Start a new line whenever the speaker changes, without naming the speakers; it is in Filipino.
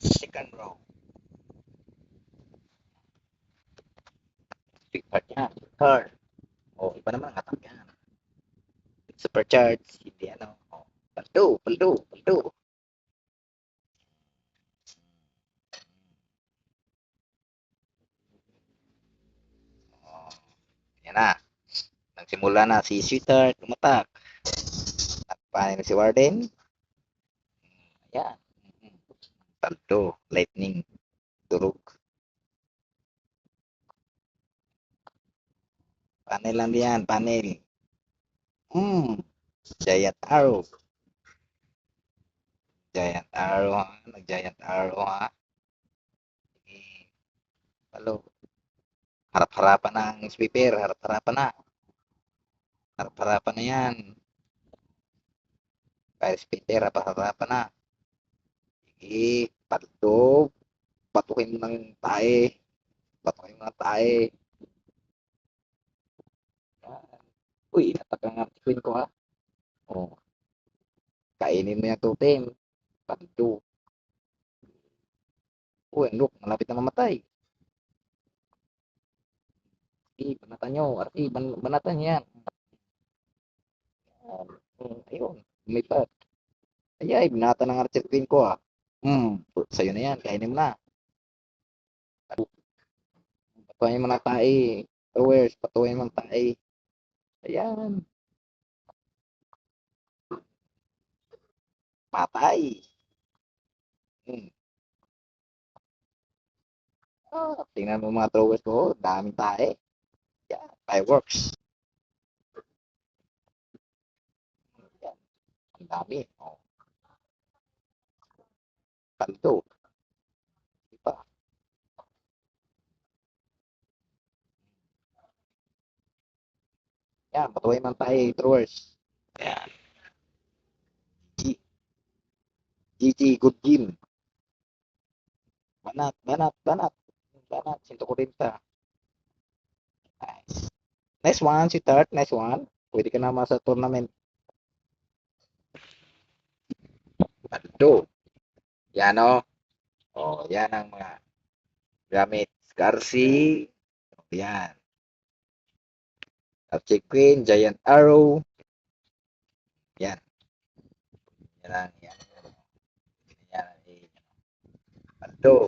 Second row. Big part yan. Third. O, iba naman ang attack yan. Supercharge. Hindi ano. O, paldo, paldo, paldo. O, yan na. Nagsimula na si Sweetheart umatak. At paano si Warden? Yan. Paldo, lightning, durog. Panel lang yan, panel. Giant arrow. Giant arrow ha. Nag-giant arrow ha. Sige. Palo. Harap-harapan na ang sweeper. Harap-harapan na. Harap-harapan na yan. Fire sweeper. Harap-harapan na. Sige. Paldo. Batukin mo ng tae. Batukin mo ng tae. Uy, atak ang queen ko ha. Oh. Kainin mo yung totem. Paldo. Uy, look. Malapit na mamatay. Sige, banatan nyo. Arti, banatan nyo yan. Ayun. Lumipat. Ay, binata ng archer queen ko ah. Sa'yo na yan. Kainin mo na. Patuhin mo na tae. Towers, patuhin mo na tae. Ayan. Patay. Tingnan mo mga throwers ko. Daming tae. Yan. Fireworks. Yan. Ang dami. Oh. Paldo. Diba? Yan. Patuhin mo na tae. Throwers. Yan. GG. Good game. Banat. Banat. Banat. Banat. 140. Nice. Nice one, si Tart. Nice one. Pwede ka naman sa tournament. Paldo. Yan o. Oh, yan ang mga gamit. Scarcy. Yan. Archie Queen, Giant Arrow. Yan. Yan. Yan. Yan. Paldo.